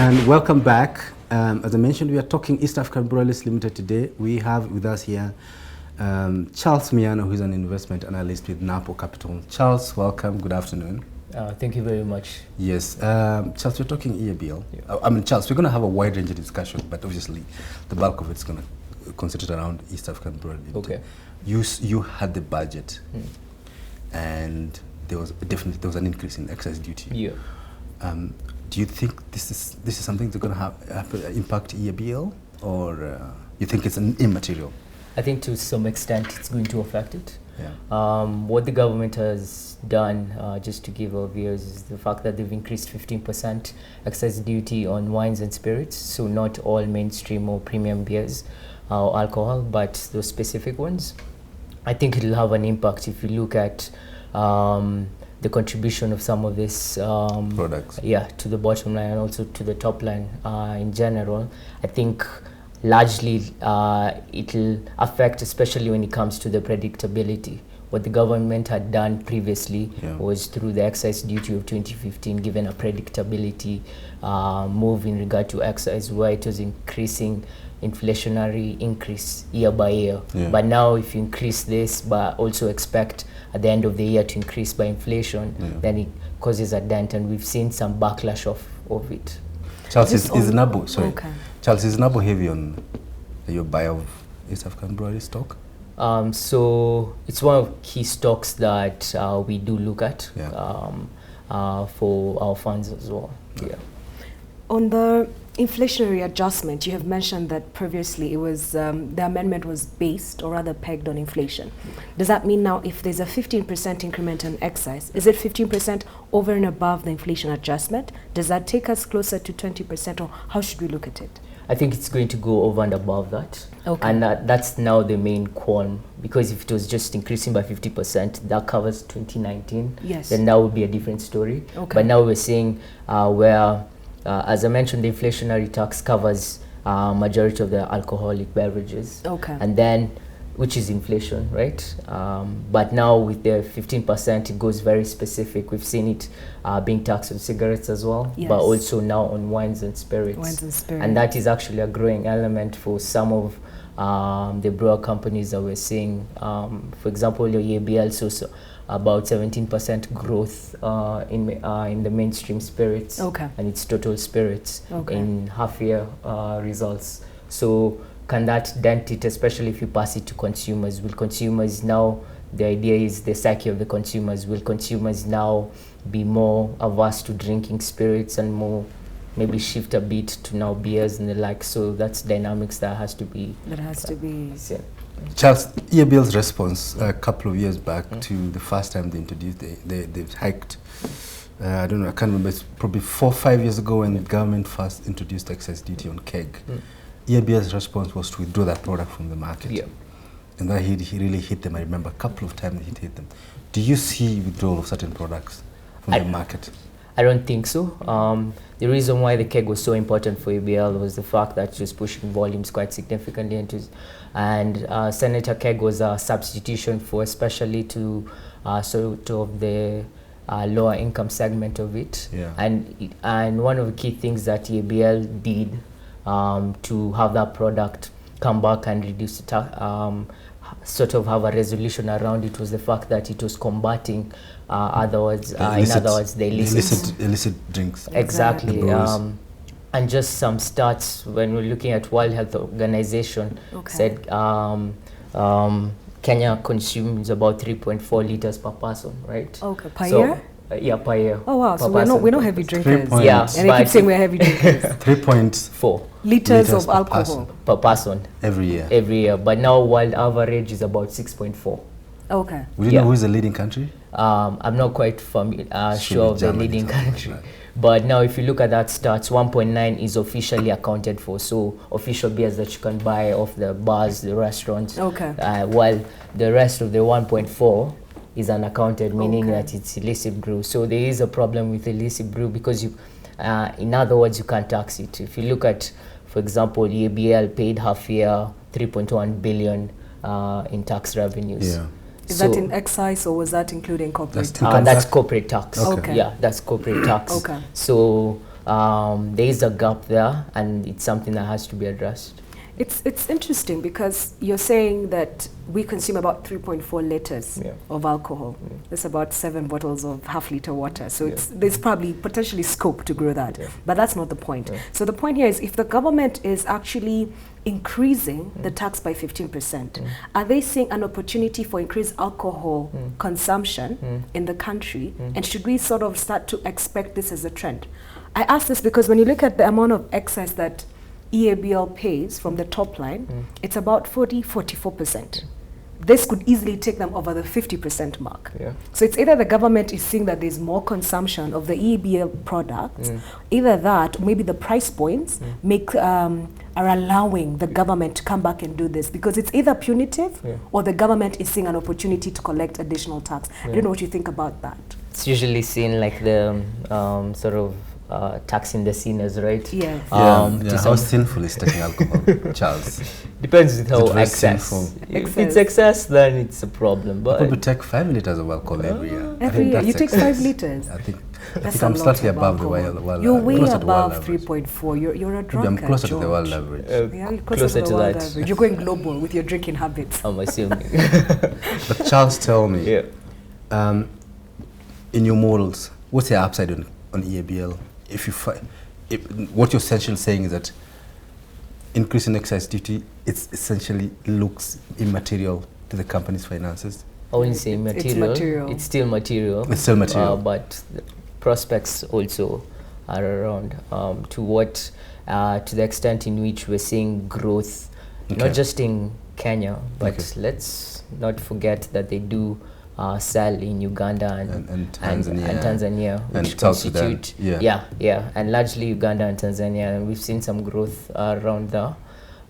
And welcome back. As I mentioned, we are talking East African Breweries Limited today. We have with us here Charlse Miano, who is an investment analyst with Nabo Capital. Charlse, welcome. Good afternoon. Thank you very much. Yes. Charlse, we're talking EABL. Yeah. Charlse, we're going to have a wide-ranging discussion, but obviously the bulk of it's going to concentrate around East African Breweries Limited. Okay. You had the budget, and there was an increase in excise duty. Yeah. Do you think this is something that's going to have impact EABL, or you think it's an immaterial? I think to some extent it's going to affect it. Yeah. What the government has done, just to give our viewers, is the fact that they've increased 15% excise duty on wines and spirits. So not all mainstream or premium beers or alcohol, but those specific ones. I think it'll have an impact if you look at the contribution of some of these products, to the bottom line and also to the top line in general. I think largely it'll affect, especially when it comes to the predictability. What the government had done previously was through the excise duty of 2015, given a predictability move in regard to excise, where it was increasing inflationary increase year by year. Yeah. But now if you increase this, but also expect at the end of the year to increase by inflation, then it causes a dent, and we've seen some backlash of it. Charlse, is Nabo, Charlse, is Nabo heavy on your buy of East African Brewery stock? So it's one of key stocks that we do look at for our funds as well. Yeah. On the inflationary adjustment, you have mentioned that previously it was the amendment was based, or rather pegged, on inflation. Does that mean now if there's a 15% increment on excise, is it 15% over and above the inflation adjustment? Does that take us closer to 20%, or how should we look at it? I think it's going to go over and above that. Okay. And that's now the main qualm, because if it was just increasing by 50%, that covers 2019, then that would be a different story. Okay. But now we're seeing where as I mentioned, the inflationary tax covers majority of the alcoholic beverages, and then which is inflation, right? But now with the 15%, it goes very specific. We've seen it being taxed on cigarettes as well, but also now on wines and spirits. And that is actually a growing element for some of the brewer companies that we're seeing. For example, your EABL saw about 17% growth in the mainstream spirits and its total spirits in half-year results. So can that dent it, especially if you pass it to consumers? Will consumers now, the idea is the psyche of the consumers, will consumers now be more averse to drinking spirits and more maybe shift a bit to now beers and the like? So that's dynamics that has to be seen. Charlse, EABL's response a couple of years back to the first time they introduced, they hiked, I don't know, I can't remember, it's probably 4 or 5 years ago when the government first introduced excise duty on keg. EABL's response was to withdraw that product from the market. Yeah. And that he really hit them. I remember a couple of times he hit them. Do you see withdrawal of certain products from the market? I don't think so. The reason why the keg was so important for EABL was the fact that it was pushing volumes quite significantly, and Senator Keg was a substitution for, especially to sort of the lower income segment of it. Yeah. And one of the key things that EABL did to have that product come back and reduce it, sort of have a resolution around it, was the fact that it was combating in other words, the illicit drinks. Exactly. And just some stats, when we're looking at World Health Organization, said Kenya consumes about 3.4 liters per person, right? Okay, per year? Yeah, per year. Oh wow, so we're not heavy drinkers. Yeah, and they keep saying we're heavy drinkers. 3.4 liters of alcohol per person every year. Every year, but now world average is about 6.4. Okay. We know who is the leading country? I'm not quite sure of the leading country. Right. But now if you look at that stats, 1.9 is officially accounted for. So official beers that you can buy off the bars, the restaurants. While the rest of the 1.4 is unaccounted, meaning that it's illicit brew. So there is a problem with illicit brew because you, in other words, you can't tax it. If you look at, for example, EABL paid half year 3.1 billion in tax revenues. Yeah. Is that in excise, or was that including corporate tax? That's corporate tax. Okay. Yeah, that's corporate tax. Okay. So there is a gap there, and it's something that has to be addressed. It's interesting because you're saying that we consume about 3.4 liters of alcohol. That's about 7 bottles of half-liter water. So there's probably potentially scope to grow that. But that's not the point. So the point here is if the government is actually increasing the tax by 15%, are they seeing an opportunity for increased alcohol consumption in the country? And should we sort of start to expect this as a trend? I ask this because when you look at the amount of excise that EABL pays from the top line, it's about 44%. This could easily take them over the 50% mark. So it's either the government is seeing that there's more consumption of the EABL products, either that, or maybe the price points are allowing the government to come back and do this, because it's either punitive or the government is seeing an opportunity to collect additional tax. I don't know what you think about that. It's usually seen like the sort of taxing the sinners, right? Yes. How sinful is taking alcohol, Charles? Depends with how excess. If it's excess, then it's a problem. But people take 5 liters of alcohol every year. Every year, you take 5 liters. I think I'm slightly above the world. You're way above 3.4. You're a drunkard. I'm closer to the world average. Yeah, you're closer to the world average. You're going global with your drinking habits. I'm assuming. But Charles, tell me, in your models, what's the upside on EABL? What you're essentially saying is that increasing excise duty, it essentially looks immaterial to the company's finances. I wouldn't say immaterial. It's still material. It's still material. But the prospects also are around to the extent in which we're seeing growth, not just in Kenya, but let's not forget that they do sell in Uganda and Tanzania, which constitute and largely Uganda and Tanzania, and we've seen some growth around there,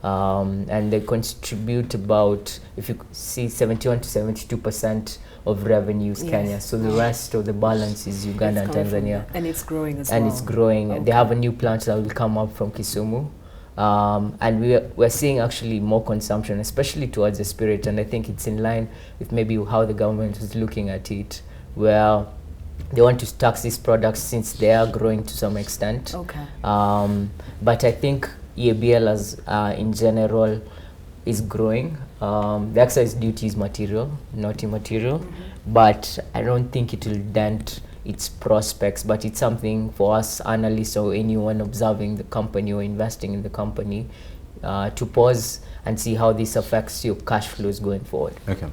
and they contribute about, if you see, 71 to 72% of revenues Kenya. So the rest of the balance is Uganda and Tanzania, and it's growing as well. And it's growing. Okay. They have a new plant that will come up from Kisumu. And we're seeing actually more consumption, especially towards the spirit, and I think it's in line with maybe how the government is looking at it, where they want to tax these products since they are growing to some extent. Okay. But I think EABL as in general is growing. The excise duty is material, not immaterial, but I don't think it will dent its prospects, but it's something for us analysts or anyone observing the company or investing in the company to pause and see how this affects your cash flows going forward. Okay.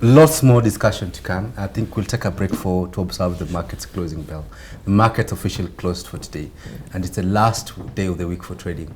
Lots more discussion to come. I think we'll take a break to observe the market's closing bell. The market officially closed for today, and it's the last day of the week for trading.